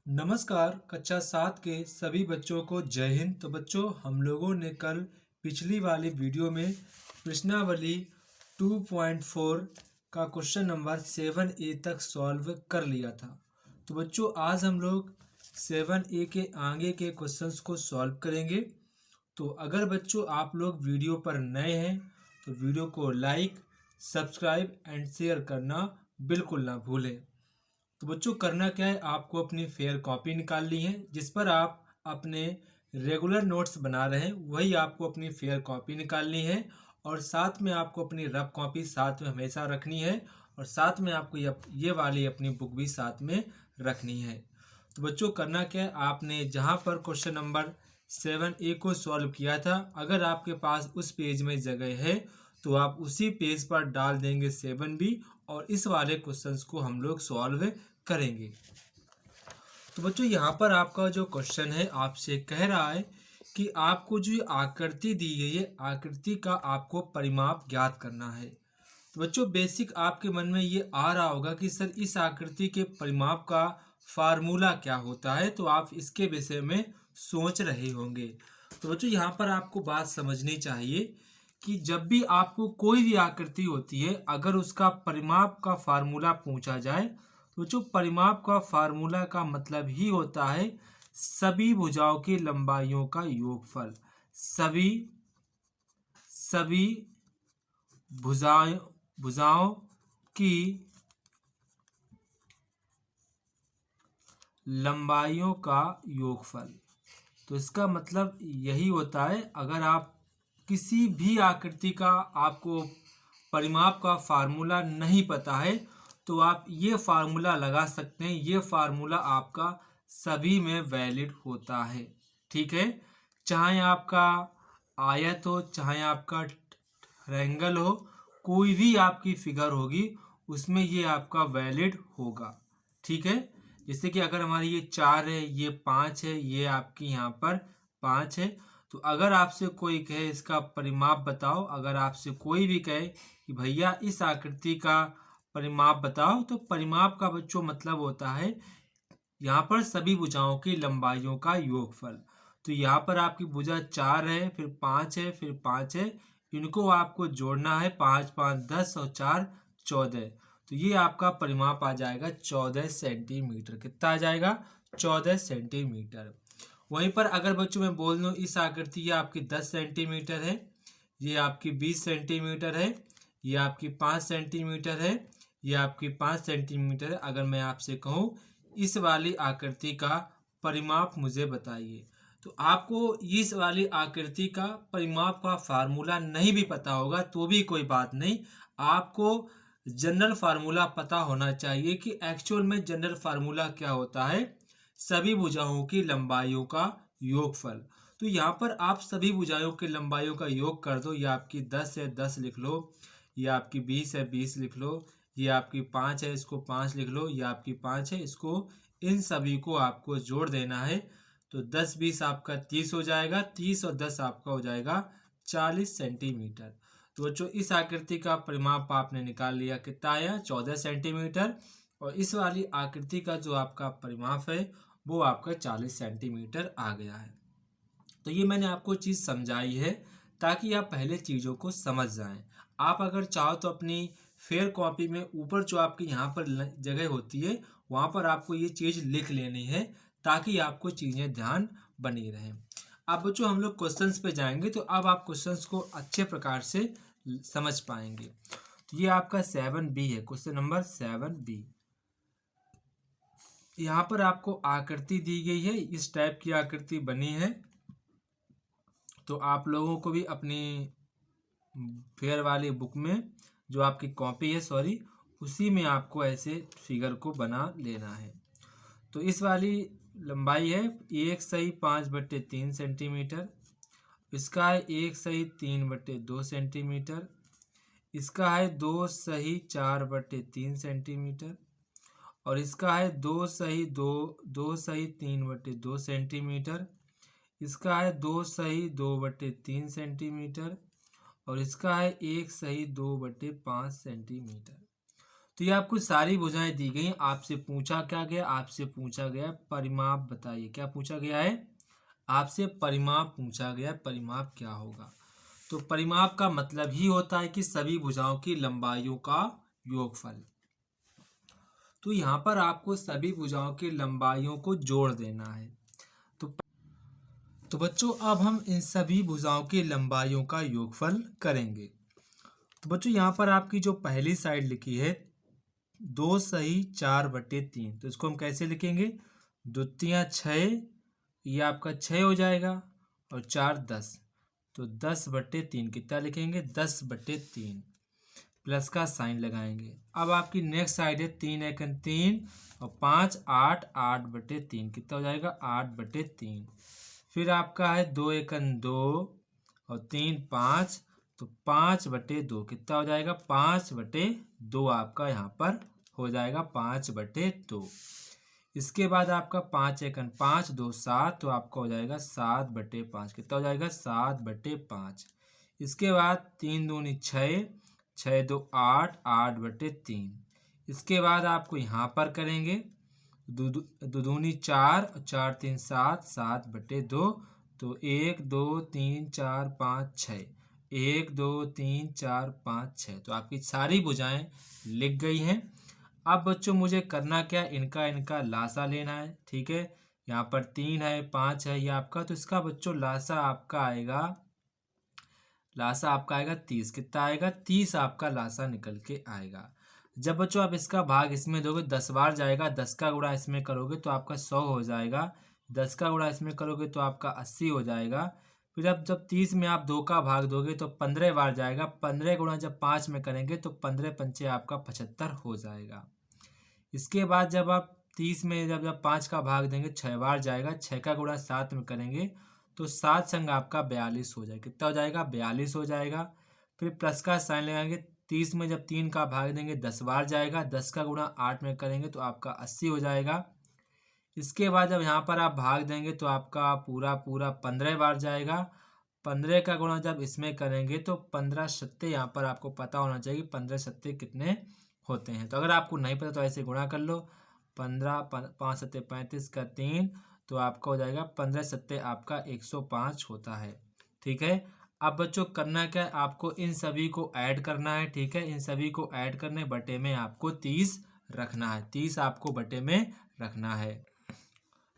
नमस्कार। कक्षा 7 के सभी बच्चों को जय हिंद। तो बच्चों, हम लोगों ने कल पिछली वाली वीडियो में प्रश्नावली 2.4 का क्वेश्चन नंबर 7A तक सॉल्व कर लिया था। तो बच्चों, आज हम लोग 7A के आगे के क्वेश्चंस को सॉल्व करेंगे। तो अगर बच्चों आप लोग वीडियो पर नए हैं तो वीडियो को लाइक, सब्सक्राइब एंड शेयर करना बिल्कुल ना भूलें। तो बच्चों, करना क्या है, आपको अपनी फेयर कॉपी निकालनी है जिस पर आप अपने रेगुलर नोट्स बना रहे हैं, वही आपको अपनी फेयर कॉपी निकालनी है। और साथ में आपको अपनी रफ कॉपी साथ में हमेशा रखनी है, और साथ में आपको ये वाली अपनी बुक भी साथ में रखनी है। तो बच्चों, करना क्या है, आपने जहाँ पर क्वेश्चन नंबर 7A को सॉल्व किया था, अगर आपके पास उस पेज में जगह है तो आप उसी पेज पर डाल देंगे 7B, और इस वाले क्वेश्चंस को हम लोग सॉल्व करेंगे। तो बच्चों, यहाँ पर आपका जो क्वेश्चन है आपसे कह रहा है कि आपको जो आकृति दी गई है, आकृति का आपको परिमाप ज्ञात करना है। तो बच्चों, बेसिक आपके मन में ये आ रहा होगा कि सर इस आकृति के परिमाप का फार्मूला क्या होता है, तो आप इसके विषय में सोच रहे होंगे। तो बच्चों, यहाँ पर आपको बात समझनी चाहिए कि जब भी आपको कोई भी आकृति होती है, अगर उसका परिमाप का फार्मूला पूछा जाए, तो जो परिमाप का फार्मूला का मतलब ही होता है सभी भुजाओं की लंबाइयों का योगफल। सभी सभी भुजाओं भुजाओं की लंबाइयों का योगफल। तो इसका मतलब यही होता है, अगर आप किसी भी आकृति का आपको परिमाप का फार्मूला नहीं पता है तो आप ये फार्मूला लगा सकते हैं। ये फार्मूला आपका सभी में वैलिड होता है। ठीक है, चाहे आपका आयत हो, चाहे आपका ट्रायंगल हो, कोई भी आपकी फिगर होगी उसमें ये आपका वैलिड होगा। ठीक है, जैसे कि अगर हमारी ये 4 है, ये 5 है, ये आपकी यहाँ पर 5 है, तो अगर आपसे कोई कहे इसका परिमाप बताओ, अगर आपसे कोई भी कहे कि भैया इस आकृति का परिमाप बताओ, तो परिमाप का बच्चों मतलब होता है यहाँ पर सभी भुजाओं की लंबाइयों का योगफल। तो यहाँ पर आपकी भुजा 4 है, फिर 5 है, फिर 5 है, इनको आपको जोड़ना है। 5 5 10 और 4 14। तो ये आपका परिमाप आ जाएगा 14 सेंटीमीटर। कितना आ जाएगा? 14 सेंटीमीटर। वहीं पर अगर बच्चों मैं बोल दूँ इस आकृति ये आपकी 10 सेंटीमीटर है, ये आपकी 20 सेंटीमीटर है, ये आपकी 5 सेंटीमीटर है, ये आपकी 5 सेंटीमीटर है। अगर मैं आपसे कहूँ इस वाली आकृति का परिमाप मुझे बताइए, तो आपको इस वाली आकृति का परिमाप का फार्मूला नहीं भी पता होगा तो भी कोई बात नहीं, आपको जनरल फार्मूला पता होना चाहिए कि एक्चुअल में जनरल फार्मूला क्या होता है। सभी भुजाओं की लंबाइयों का योगफल। तो यहाँ पर आप सभी भुजाओं की लंबाइयों का योग कर दो। ये आपकी 10 है, 10 लिख लो। ये आपकी 20 है, 20 लिख लो। ये आपकी 5 है, इसको 5 लिख लो। ये आपकी 5 है, इसको इन सभी को आपको जोड़ देना है। तो 10 20 आपका 30 हो जाएगा। 30 और 10 आपका हो जाएगा 40 सेंटीमीटर। तो बच्चों, इस आकृति का परिमाप आपने निकाल लिया, कितना आया? 14 सेंटीमीटर। और इस वाली आकृति का जो आपका परिमाप है वो आपका 40 सेंटीमीटर आ गया है। तो ये मैंने आपको चीज़ समझाई है ताकि आप पहले चीज़ों को समझ जाएं। आप अगर चाहो तो अपनी फेयर कॉपी में ऊपर जो आपकी यहाँ पर जगह होती है वहाँ पर आपको ये चीज़ लिख लेनी है ताकि आपको चीज़ें ध्यान बनी रहें। अब बच्चों हम लोग क्वेश्चंस पे जाएंगे, तो अब आप क्वेश्चंस को अच्छे प्रकार से समझ पाएंगे। तो ये आपका 7B है, क्वेश्चन नंबर 7B। यहाँ पर आपको आकृति दी गई है, इस टाइप की आकृति बनी है। तो आप लोगों को भी अपनी फेयर वाली बुक में जो आपकी कॉपी है, सॉरी, उसी में आपको ऐसे फिगर को बना लेना है। तो इस वाली लंबाई है 1/5/3 सेंटीमीटर। इसका है 1/3/2 सेंटीमीटर। इसका है 2/4/3 सेंटीमीटर। और इसका है 2/3/2 सेंटीमीटर। इसका है 2/2/3 सेंटीमीटर। और इसका है 1/2/5 सेंटीमीटर। तो ये आपको सारी भुजाएं दी गई। आपसे पूछा क्या गया, आपसे पूछा गया परिमाप बताइए। क्या पूछा गया है, आपसे परिमाप पूछा गया, परिमाप क्या होगा। तो परिमाप का मतलब ही होता है कि सभी भुजाओं की लंबाइयों का योगफल। तो यहाँ पर आपको सभी भुजाओं की लंबाइयों को जोड़ देना है। तो बच्चों अब हम इन सभी भुजाओं की लंबाइयों का योगफल करेंगे। तो बच्चों यहाँ पर आपकी जो पहली साइड लिखी है 2 सही 4/3, तो इसको हम कैसे लिखेंगे, द्वितीय 6, ये आपका 6 हो जाएगा, और 4 10, तो 10/3 कितना लिखेंगे, 10/3, प्लस का साइन लगाएंगे। अब आपकी नेक्स्ट साइड है 3 एकन 3 और 5 8, 8/3 कितना हो जाएगा, 8/3। फिर आपका है 2 एकन 2 और 3 5, तो 5/2 कितना हो जाएगा, 5/2 आपका यहाँ पर हो जाएगा 5/2। इसके बाद आपका 5 एकन 5 2 7, तो आपका हो जाएगा 7/5 कितना हो जाएगा, 7/5। इसके बाद 3 दूनी 6, 6 2 8, 8/3। इसके बाद आपको यहाँ पर करेंगे दूनी 4, 4 3 7, 7/2, तो 1 2 3 4 5 6, 1 2 3 4 5 6, तो आपकी सारी भुजाएं लिख गई हैं। अब बच्चों मुझे करना क्या, इनका लासा लेना है। ठीक है, यहाँ पर 3 है 5 है ये आपका, तो इसका बच्चों लासा आपका आएगा 30। कितना आएगा, 30 आपका लासा निकल के आएगा। जब बच्चों आप इसका भाग इसमें दोगे 10 बार जाएगा, 10 का गुणा इसमें करोगे तो आपका 100 हो जाएगा, 10 का गुणा इसमें करोगे तो आपका 80 हो जाएगा। फिर अब जब 30 में आप 2 का भाग दोगे तो 15 बार जाएगा, 15 गुणा जब 5 में करेंगे तो 15 पंचे आपका 75 हो जाएगा। इसके बाद जब आप 30 में जब 5 का भाग देंगे 6 बार जाएगा, 6 का गुणा 7 में करेंगे तो 7 संग आपका 42 हो जाएगा। कितना हो जाएगा, 42 हो जाएगा। फिर प्लस का साइन लगाएंगे, 30 में जब 3 का भाग देंगे 10 बार जाएगा, 10 का गुणा 8 में करेंगे तो आपका 80 हो जाएगा। इसके बाद जब यहाँ पर आप भाग देंगे तो आपका पूरा 15 बार जाएगा, 15 का गुणा जब इसमें करेंगे तो 15 सत्ते, यहाँ पर आपको पता होना चाहिए 15 सत्ते कितने होते हैं। तो अगर आपको नहीं पता तो ऐसे गुणा कर लो, 15 5 सत्ते 35 का 3, तो आपका हो जाएगा 15 सत्ते आपका 105 होता है। ठीक है, अब बच्चों करना क्या है, आपको इन सभी को ऐड करना है। ठीक है, इन सभी को ऐड करने बटे में आपको 30 रखना है, 30 आपको बटे में रखना है।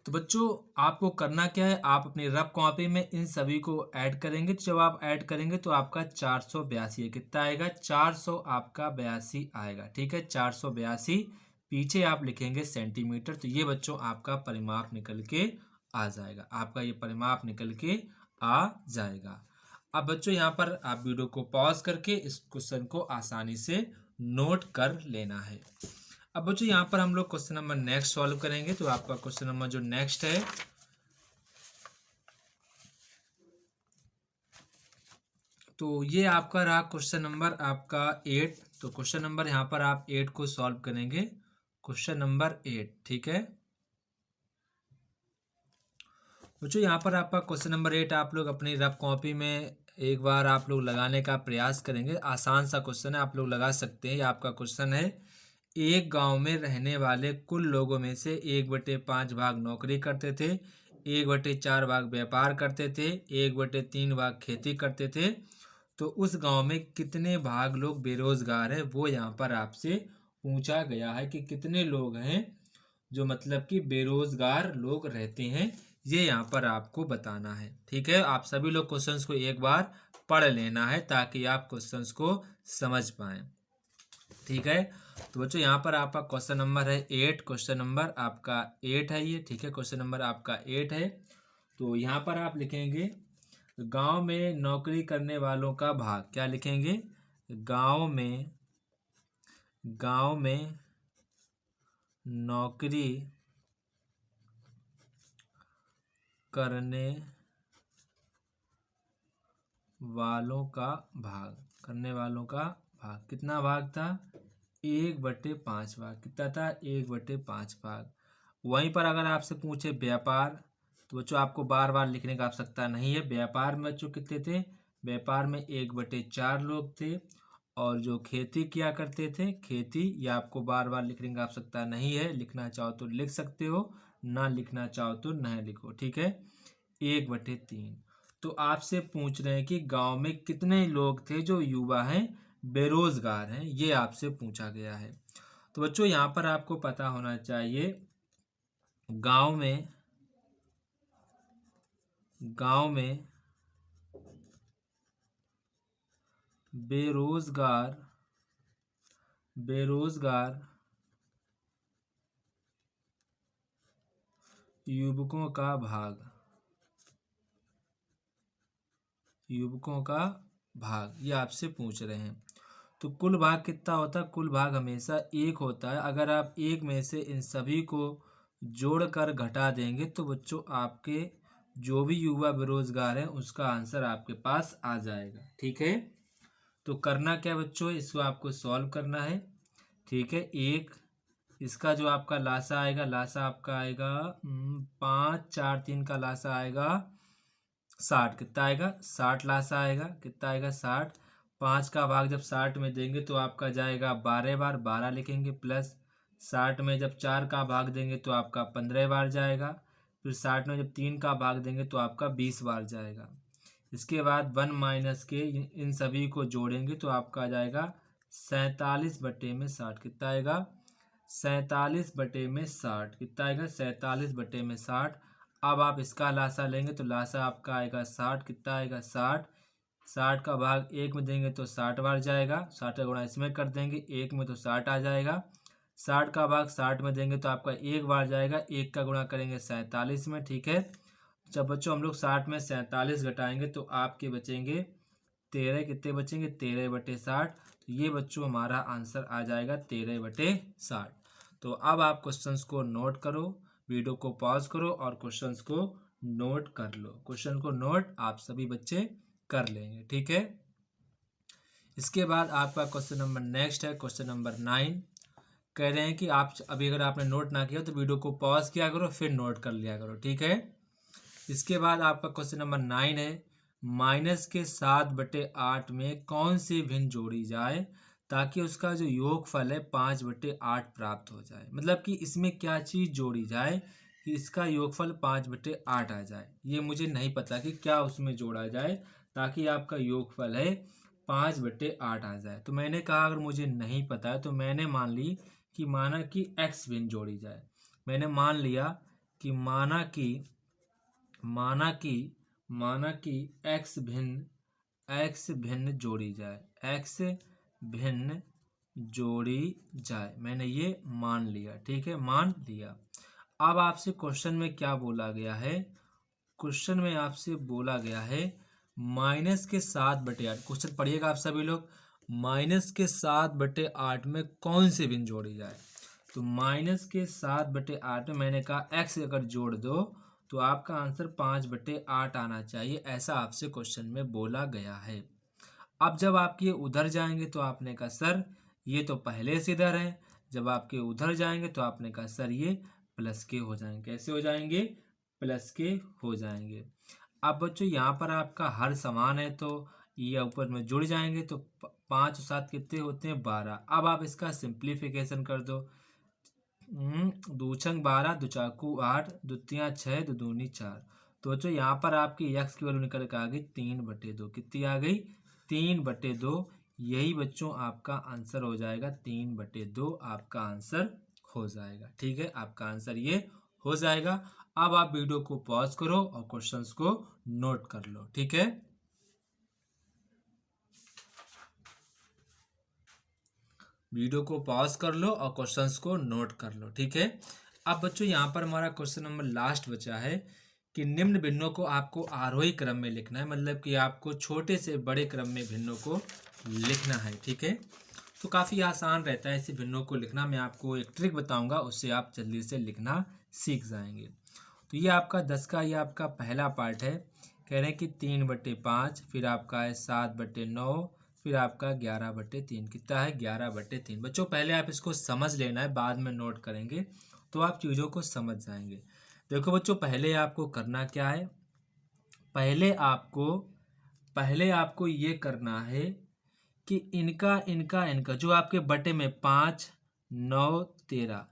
तो बच्चों आपको करना क्या है, आप अपनी रफ कॉपी में इन सभी को ऐड करेंगे। तो जब आप ऐड करेंगे तो आपका 482 है। कितना आएगा, 400 आपका 82 आएगा। ठीक है, 482 पीछे आप लिखेंगे सेंटीमीटर। तो ये बच्चों आपका परिमाप निकल के आ जाएगा, आपका ये परिमाप निकल के आ जाएगा। अब बच्चों यहाँ पर आप वीडियो को पॉज करके इस क्वेश्चन को आसानी से नोट कर लेना है। अब बच्चों यहाँ पर हम लोग क्वेश्चन नंबर नेक्स्ट सॉल्व करेंगे। तो आपका क्वेश्चन नंबर जो नेक्स्ट है, तो ये आपका रहा क्वेश्चन नंबर आपका 8। तो क्वेश्चन नंबर यहाँ पर आप 8 को सॉल्व करेंगे, क्वेश्चन नंबर 8। ठीक है बच्चों, यहाँ पर आपका क्वेश्चन नंबर 8 आप लोग अपनी रफ कॉपी में एक बार आप लोग लगाने का प्रयास करेंगे। आसान सा क्वेश्चन है, आप लोग लगा सकते हैं। ये आपका क्वेश्चन है, एक गांव में रहने वाले कुल लोगों में से 1/5 भाग नौकरी करते थे, 1/4 भाग व्यापार करते थे, 1/3 भाग खेती करते थे। तो उस गांव में कितने भाग लोग बेरोजगार हैं, वो यहाँ पर आपसे पूछा गया है कि कितने लोग हैं जो मतलब कि बेरोजगार लोग रहते हैं, ये यहाँ पर आपको बताना है। ठीक है, आप सभी लोग क्वेश्चंस को एक बार पढ़ लेना है ताकि आप क्वेश्चंस को समझ पाएं। ठीक है, तो बच्चों यहाँ पर आपका क्वेश्चन नंबर है 8, क्वेश्चन नंबर आपका 8 है ये। ठीक है, क्वेश्चन नंबर आपका 8 है। तो यहाँ पर आप लिखेंगे गांव में नौकरी करने वालों का भाग। क्या लिखेंगे, गांव में नौकरी करने वालों का भाग कितना भाग था, 1/5 भाग। कितना था, 1/5 भाग। वहीं पर अगर आपसे पूछे व्यापार, तो बच्चों आपको बार बार लिखने का आवश्यकता नहीं है। व्यापार में बच्चों कितने थे, व्यापार में 1/4 लोग थे, और जो खेती किया करते थे, खेती, ये आपको बार बार लिखने की आवश्यकता नहीं है, लिखना चाहो तो लिख सकते हो, ना लिखना चाहो तो नहीं लिखो, ठीक है। 1/3। तो आपसे पूछ रहे हैं कि गांव में कितने लोग थे जो युवा हैं, बेरोजगार हैं, ये आपसे पूछा गया है। तो बच्चों यहाँ पर आपको पता होना चाहिए गांव में बेरोजगार युवकों का भाग ये आपसे पूछ रहे हैं। तो कुल भाग कितना होता है? कुल भाग हमेशा 1 होता है। अगर आप 1 में से इन सभी को जोड़कर घटा देंगे तो बच्चों आपके जो भी युवा बेरोजगार है उसका आंसर आपके पास आ जाएगा, ठीक है। तो करना क्या बच्चों, इसको आपको सॉल्व करना है, ठीक है। इसका जो आपका लासा आएगा, लासा आपका आएगा 5 4 3 का लासा आएगा 60। कितना आएगा? 60 लासा आएगा। कितना आएगा? 60। 5 का भाग जब 60 में देंगे तो आपका जाएगा 12 बार, 12 लिखेंगे, प्लस 60 में जब 4 का भाग देंगे तो आपका 15 बार जाएगा। फिर 60 में जब 3 का भाग देंगे तो आपका 20 बार जाएगा। इसके बाद 1 माइनस के इन सभी को जोड़ेंगे तो आपका आ जाएगा 47/60। कितना आएगा? 47/60। कितना आएगा? 47/60। अब आप इसका लासा लेंगे तो लासा आपका आएगा 60। कितना आएगा? 60। 60 का भाग 1 में देंगे तो 60 बार जाएगा। 60 का गुणा इसमें कर देंगे, 1 में तो 60 आ जाएगा। 60 का भाग 60 में देंगे तो आपका 1 बार जाएगा। 1 का गुणा करेंगे 47 में, ठीक है। जब बच्चों हम लोग 60 में 47 घटाएंगे तो आपके बचेंगे 13। कितने बचेंगे? 13/60। तो ये बच्चों हमारा आंसर आ जाएगा 13/60। तो अब आप क्वेश्चंस को नोट करो, वीडियो को पॉज करो और क्वेश्चंस को नोट कर लो। क्वेश्चन को नोट आप सभी बच्चे कर लेंगे, ठीक है। इसके बाद आपका क्वेश्चन नंबर नेक्स्ट है, क्वेश्चन नंबर 9। कह रहे हैं कि आप अभी अगर आपने नोट ना किया तो वीडियो को पॉज किया करो, फिर नोट कर लिया करो, ठीक है। इसके बाद आपका क्वेश्चन नंबर 9 है, -7/8 में कौन सी भिन्न जोड़ी जाए ताकि उसका जो योगफल है 5/8 प्राप्त हो जाए। मतलब कि इसमें क्या चीज़ जोड़ी जाए कि इसका योगफल 5/8 आ जाए। ये मुझे नहीं पता कि क्या उसमें जोड़ा जाए ताकि आपका योगफल है 5/8 आ जाए। तो मैंने कहा अगर मुझे नहीं पता है तो मैंने मान ली कि माना कि x भिन्न जोड़ी जाए। मैंने मान लिया कि माना कि x भिन्न जोड़ी जाए, x भिन्न जोड़ी जाए, मैंने ये मान लिया, ठीक है, मान लिया। अब आपसे क्वेश्चन में क्या बोला गया है? क्वेश्चन में आपसे बोला गया है -7/8। क्वेश्चन पढ़िएगा आप सभी लोग। -7/8 में कौन से भिन्न जोड़ी जाए? तो -7/8 में मैंने कहा x अगर जोड़ दो तो आपका आंसर 5/8 आना चाहिए, ऐसा आपसे क्वेश्चन में बोला गया है। अब जब आपके उधर जाएंगे तो आपने कहा सर ये तो पहले से इधर है। जब आपके उधर जाएंगे तो आपने कहा सर ये प्लस के हो जाएंगे। कैसे हो जाएंगे? प्लस के हो जाएंगे। अब बच्चों यहाँ पर आपका हर समान है तो ये ऊपर में जुड़ जाएंगे तो 5 और 7 कितने होते हैं? 12। अब आप इसका सिंप्लीफिकेशन कर दो। 2 छंग 12, 2 चाकू 8, 2 तियां 6, 2 दूनी 4। तो बच्चों यहाँ पर आपकी x की वैल्यू निकल कर आ गई 3/2। कितनी आ गई? 3/2। यही बच्चों आपका आंसर हो जाएगा, 3/2 आपका आंसर हो जाएगा, ठीक है। आपका आंसर ये हो जाएगा। अब आप वीडियो को पॉज करो और क्वेश्चंस को नोट कर लो, ठीक है। वीडियो को पॉज कर लो और क्वेश्चंस को नोट कर लो, ठीक है। अब बच्चों यहाँ पर हमारा क्वेश्चन नंबर लास्ट बचा है कि निम्न भिन्नों को आपको आरोही क्रम में लिखना है। मतलब कि आपको छोटे से बड़े क्रम में भिन्नों को लिखना है, ठीक है। तो काफ़ी आसान रहता है ऐसे भिन्नों को लिखना। मैं आपको एक ट्रिक बताऊंगा, उससे आप जल्दी से लिखना सीख जाएंगे। तो ये आपका 10 का ये आपका पहला पार्ट है। कह रहे हैं कि 3/5, फिर आपका है 7/9, फिर आपका 11/3। कितना है? 11/3। बच्चों पहले आप इसको समझ लेना है, बाद में नोट करेंगे तो आप चीज़ों को समझ जाएंगे। देखो बच्चों पहले आपको करना क्या है? पहले आपको ये करना है कि इनका जो आपके बटे में 5, 9, 13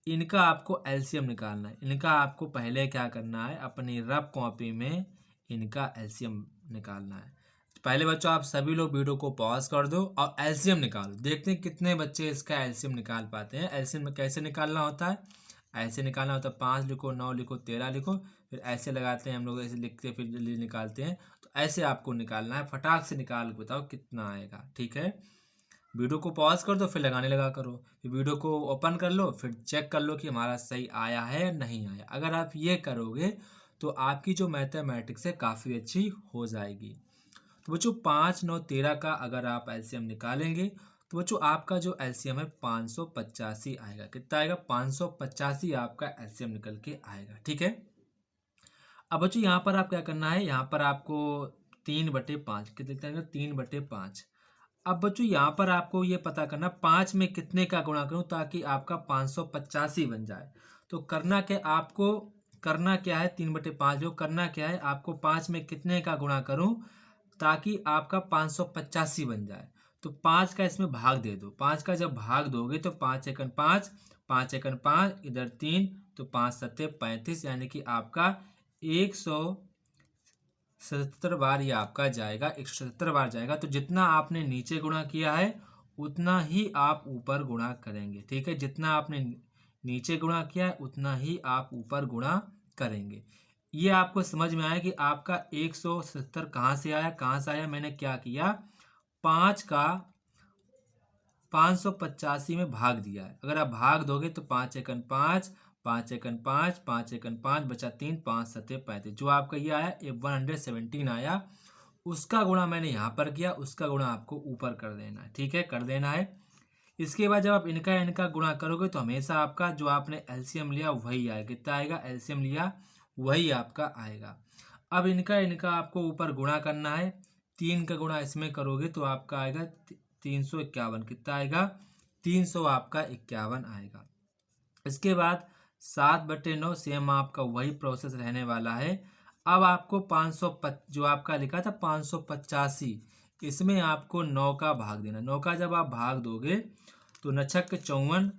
इनका आपको एलसीएम निकालना है। इनका आपको पहले क्या करना है, अपनी रफ कॉपी में इनका एलसीएम निकालना है। पहले बच्चों आप सभी लोग वीडियो को पॉज कर दो और एलसीएम निकालो। देखते हैं कितने बच्चे इसका एलसीएम निकाल पाते हैं। एलसीएम में कैसे निकालना होता है, ऐसे निकालना होता है। 5 लिखो, 9 लिखो, 13 लिखो, फिर ऐसे लगाते हैं हम लोग, ऐसे लिखते फिर जल्दी निकालते हैं। तो ऐसे आपको निकालना है, फटाक से निकाल के बताओ कितना आएगा। ठीक है, वीडियो को पॉज कर दो, फिर लगाने लगा करो, फिर वीडियो को ओपन कर लो, फिर चेक कर लो कि हमारा सही आया है या नहीं आया। अगर आप ये करोगे तो आपकी जो मैथमेटिक्स है काफ़ी अच्छी हो जाएगी। तो बच्चों 5, 9, 13 का अगर आप एलसीएम निकालेंगे तो बच्चों आपका जो एलसीएम है 585 आएगा। कितना आएगा, 585 आपका एलसीएम निकल के आएगा। ठीक है, अब बच्चों यहाँ पर आप क्या करना है, यहाँ पर आपको 3/5 कितना देना, 3/5। अब बच्चों यहाँ पर आपको ये पता करना 5 में कितने का गुणा करूँ ताकि आपका 585 बन जाए। तो करना क्या आपको, करना क्या है, 3/5 जो करना क्या है आपको, 5 में कितने का गुणा करूँ ताकि आपका 585 बन जाए। तो 5 का इसमें भाग दे दो। 5 का जब भाग दोगे तो 5 एकन 5, 5 एकन 5, इधर 3, तो 5 सत्ते 35, यानी कि आपका 177 बार ये आपका जाएगा, 177 बार जाएगा। तो जितना आपने नीचे गुणा किया है उतना ही आप ऊपर गुणा करेंगे। ठीक है, जितना आपने नीचे गुणा किया है उतना ही आप ऊपर गुणा करेंगे। ये आपको समझ में आया कि आपका 177 कहाँ से आया, कहाँ से आया। मैंने क्या किया, 5 का 585 में भाग दिया है। अगर आप भाग दोगे तो 5 एकन 5, 5 एकन 5, 5 एकन 5, बचा 3, 5 सत्ते 35। जो आपका ये आया 117 आया, उसका गुणा मैंने यहाँ पर किया, उसका गुणा आपको ऊपर कर देना है। ठीक है, कर देना है। इसके बाद जब आप इनका गुणा करोगे तो हमेशा आपका जो आपने एलसीएम लिया वही आएगा। कितना आएगा, एलसीएम लिया वही आपका आएगा। अब इनका आपको ऊपर गुणा करना है। 3 का गुणा इसमें करोगे तो आपका आएगा 351। कितना आएगा, 300 आपका 51 आएगा। इसके बाद 7/9 सेम आपका वही प्रोसेस रहने वाला है। अब आपको 500 जो आपका लिखा था 585, इसमें आपको 9 का भाग देना। 9 का जब आप भाग दोगे तो 9 छक्के 54,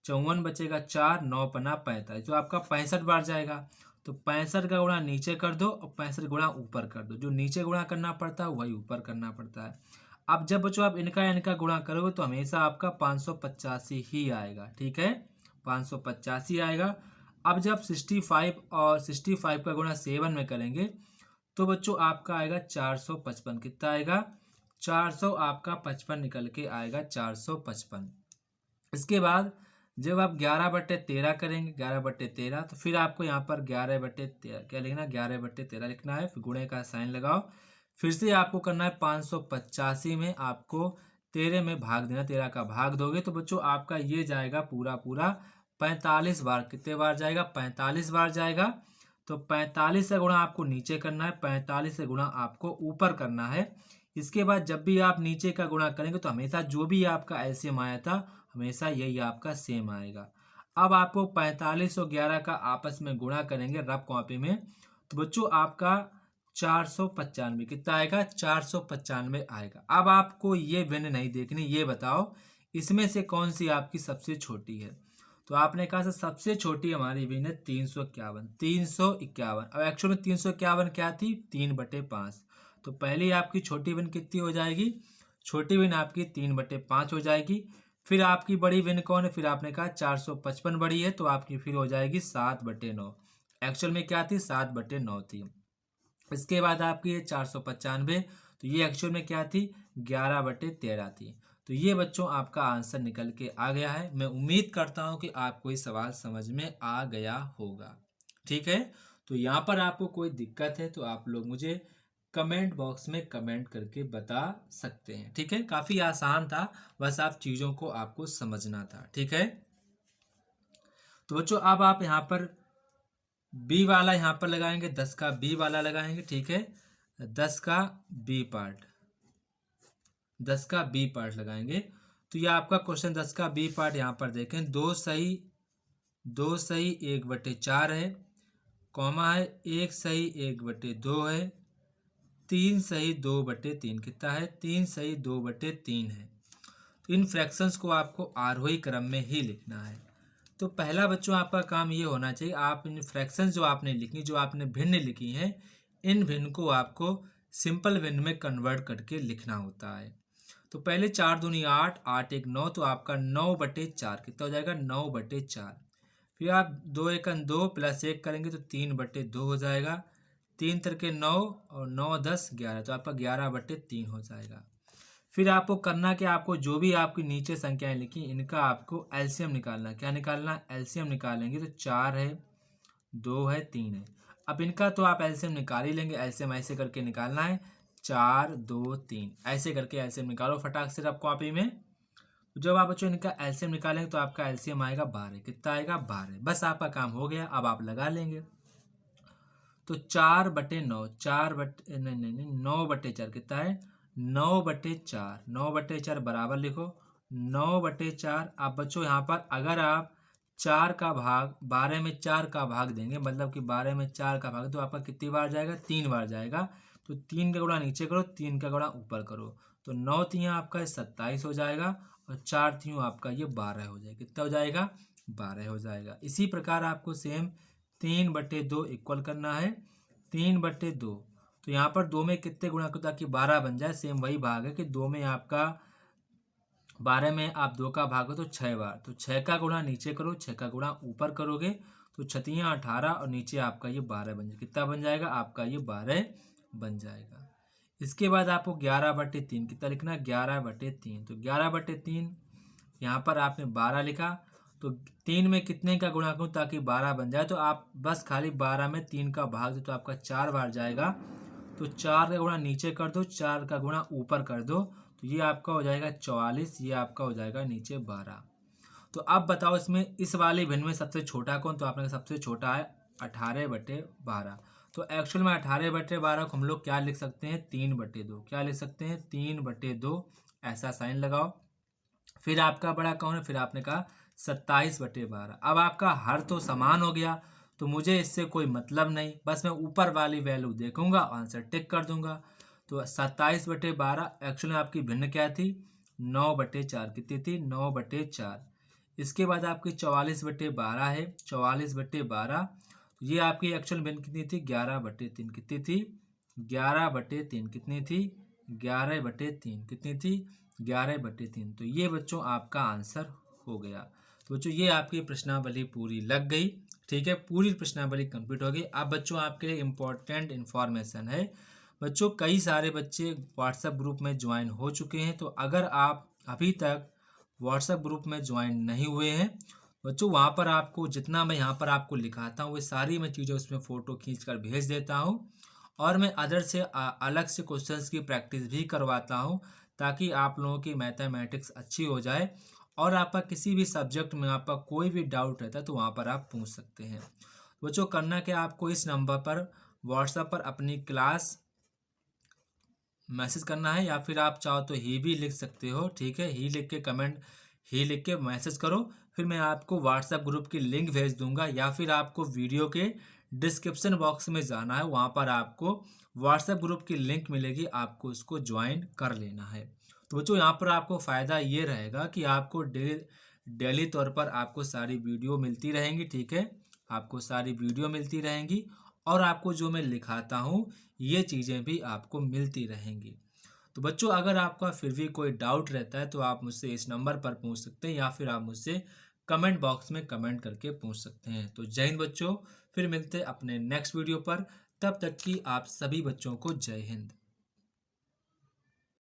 54 बचेगा 4, 9 पन्ना 45, जो आपका 65 बार जाएगा। तो 65 का गुणा नीचे कर दो और 65 गुणा ऊपर कर दो। जो नीचे गुणा करना पड़ता है वही ऊपर करना पड़ता है। अब जब बच्चों आप इनका गुणा करोगे तो हमेशा आपका 585 ही आएगा। ठीक है, 585 आएगा। अब जब 65 और 65 का गुणा 7 में करेंगे तो बच्चों आपका आएगा 455। कितना आएगा, 400 आपका 55 निकल के आएगा, 455। इसके बाद जब आप 11/13 करेंगे, 11/13, तो फिर आपको यहाँ पर 11/13 क्या लिखना, 11/13 लिखना है। फिर गुणे का साइन लगाओ, फिर से आपको करना है 585 में आपको 13 में भाग देना। 13 का भाग दोगे तो बच्चों आपका ये जाएगा पूरा 45 बार। कितने बार जाएगा, 45 बार जाएगा। तो 45 से गुणा आपको नीचे करना है, 45 से गुणा आपको ऊपर करना है। इसके बाद जब भी आप नीचे का गुणा करेंगे तो हमेशा जो भी आपका एलसीएम आया था हमेशा यही आपका सेम आएगा। अब आपको 45 और 11 का आपस में गुणा करेंगे रफ कॉपी में, तो बच्चों आपका 495। कितना आएगा, 495 आएगा। अब आपको ये भिन्न नहीं देखनी, ये बताओ इसमें से कौन सी आपकी सबसे छोटी है। तो आपने कहा था सबसे छोटी हमारी भिन्न है 351, 351। अब एक्चुअल में 351 क्या थी, 3/5। तो पहले आपकी छोटी भिन्न कितनी हो जाएगी, छोटी भिन्न आपकी 3/5 हो जाएगी। फिर आपकी बड़ी भिन्न कौन है, फिर आपने कहा 455 बड़ी है, तो आपकी फिर हो जाएगी 7/9। एक्चुअल में क्या थी, 7/9 थी। इसके बाद आपकी है 495, तो ये एक्चुअल में क्या थी, 11/13 थी। तो ये बच्चों आपका आंसर निकल के आ गया है। मैं उम्मीद करता हूँ कि आपको ये सवाल समझ में आ गया होगा। ठीक है, तो यहाँ पर आपको कोई दिक्कत है तो आप लोग मुझे कमेंट बॉक्स में कमेंट करके बता सकते हैं। ठीक है, काफ़ी आसान था, बस आप चीज़ों को आपको समझना था। ठीक है, तो बच्चों अब आप यहाँ पर बी वाला यहाँ पर लगाएंगे, 10 का बी वाला लगाएंगे। ठीक है, 10 का बी पार्ट, 10 का बी पार्ट लगाएंगे। तो ये आपका क्वेश्चन 10 का बी पार्ट यहाँ पर देखें, 2 सही 1/4 है, कॉमा है, 1 सही 1/2 है, 3 सही 2/3 कितना है? 3 सही 2/3 है। तो इन फ्रैक्शंस को आपको आरोही क्रम में ही लिखना है। तो पहला बच्चों आपका काम ये होना चाहिए, आप इन फ्रैक्शंस जो आपने लिखी, जो आपने भिन्न लिखी हैं, इन भिन्न को आपको सिंपल भिन्न में कन्वर्ट करके लिखना होता है। तो पहले 4 दूनी 8, 8 1 9, तो आपका 9/4 कितना हो जाएगा? 9/4। फिर आप 2 1 2 प्लस 1 करेंगे तो 3/2 हो जाएगा। 3 तिरके 9 और 9 10 11, तो आपका 11/3 हो जाएगा। फिर आपको करना कि आपको जो भी आपकी नीचे संख्याएं लिखी, इनका आपको एलसीएम निकालना। क्या निकालना? एलसीएम निकालेंगे तो 4 है, 2 है, 3 है। अब इनका तो आप एलसीएम निकाल ही लेंगे। एलसीएम ऐसे करके निकालना है, 4 2 3 ऐसे करके एलसीएम निकालो फटाक से अब कॉपी में। जब आप बच्चों इनका एलसीएम निकालेंगे तो आपका एलसीएम आएगा 12। कितना आएगा? 12। बस आपका काम हो गया। अब आप लगा लेंगे। तो 4/9, 9/4 कितना है? 9/4। 9/4 बराबर लिखो 9/4। आप बच्चों यहाँ पर अगर आप 4 का भाग 12 में 4 का भाग देंगे, मतलब कि 12 में 4 का भाग, तो आपका कितनी बार जाएगा? 3 बार जाएगा। तो 3 का गुणा नीचे करो, 3 का गुणा ऊपर करो, तो 9 तियाँ आपका 27 हो जाएगा और 4 तियों आपका ये 12 हो जाएगा। कितना हो जाएगा? 12 हो जाएगा। इसी प्रकार आपको सेम 3/2 इक्वल करना है 3/2। तो यहाँ पर 2 में कितने गुणा करो ताकि 12 बन जाए? सेम वही भाग है कि 2 में आपका 12 में आप 2 का भाग हो तो 6 बार, तो 6 का गुणा नीचे करो, 6 का गुणा ऊपर करोगे तो 6 18 और नीचे आपका ये 12 बन जाएगा। कितना बन जाएगा? आपका ये 12 बन जाएगा। इसके बाद आपको 11/3 कितना लिखना? 11/3। तो 11/3 यहाँ पर आपने 12 लिखा, तो 3 में कितने का गुणा करूँ ताकि 12 बन जाए? तो आप बस खाली 12 में 3 का भाग दो तो आपका 4 बार जाएगा। तो 4 का गुणा नीचे कर दो, 4 का गुणा ऊपर कर दो, तो ये आपका हो जाएगा 44, ये आपका हो जाएगा नीचे 12। तो अब बताओ इसमें इस वाले भिन्न में सबसे छोटा कौन? तो आपने सबसे छोटा है 18/12। तो एक्चुअल में 18/12 को हम लोग क्या लिख सकते हैं? 3/2। क्या लिख सकते हैं? 3/2। ऐसा साइन लगाओ। फिर आपका बड़ा कौन है? फिर आपने कहा 27/12। अब आपका हर तो समान हो गया, तो मुझे इससे कोई मतलब नहीं, बस मैं ऊपर वाली वैल्यू देखूंगा, आंसर टिक कर दूंगा। तो 27/12 एक्चुअली आपकी भिन्न क्या थी? 9/4। कितनी थी? 9/4। इसके बाद आपकी 44/12 है, 44/12। ये आपकी एक्चुअल भिन्न कितनी थी? 11/3। कितनी थी? 11/3। कितनी थी? 11/3। कितनी थी? 11/3। तो ये बच्चों आपका आंसर हो गया। तो बच्चों ये आपकी प्रश्नावली पूरी लग गई। ठीक है, पूरी प्रश्नावली कंप्लीट हो गई। अब बच्चों आपके लिए इम्पोर्टेंट इन्फॉर्मेशन है। बच्चों कई सारे बच्चे व्हाट्सएप ग्रुप में ज्वाइन हो चुके हैं, तो अगर आप अभी तक व्हाट्सएप ग्रुप में ज्वाइन नहीं हुए हैं बच्चों, वहाँ पर आपको जितना मैं यहाँ पर आपको लिखाता हूँ, वो सारी मैं चीज़ें उसमें फ़ोटो खींच कर भेज देता हूँ, और मैं अदर से अलग से क्वेश्चंस की प्रैक्टिस भी करवाता हूँ, ताकि आप लोगों की मैथमेटिक्स अच्छी हो जाए। और आपका किसी भी सब्जेक्ट में आपका कोई भी डाउट रहता है तो वहाँ पर आप पूछ सकते हैं। बच्चों करना क्या, आपको इस नंबर पर व्हाट्सएप पर अपनी क्लास मैसेज करना है, या फिर आप चाहो तो ही भी लिख सकते हो। ठीक है, ही लिख के कमेंट, ही लिख के मैसेज करो, फिर मैं आपको व्हाट्सएप ग्रुप की लिंक भेज दूंगा, या फिर आपको वीडियो के डिस्क्रिप्शन बॉक्स में जाना है, वहाँ पर आपको व्हाट्सएप ग्रुप की लिंक मिलेगी, आपको उसको ज्वाइन कर लेना है। तो बच्चों यहाँ पर आपको फ़ायदा ये रहेगा कि आपको डेली तौर पर आपको सारी वीडियो मिलती रहेंगी। ठीक है, आपको सारी वीडियो मिलती रहेंगी, और आपको जो मैं लिखाता हूँ ये चीज़ें भी आपको मिलती रहेंगी। तो बच्चों अगर आपका फिर भी कोई डाउट रहता है तो आप मुझसे इस नंबर पर पूछ सकते हैं, या फिर आप मुझसे कमेंट बॉक्स में कमेंट करके पूछ सकते हैं। तो जय हिंद बच्चों, फिर मिलते हैं अपने नेक्स्ट वीडियो पर। तब तक की आप सभी बच्चों को जय हिंद।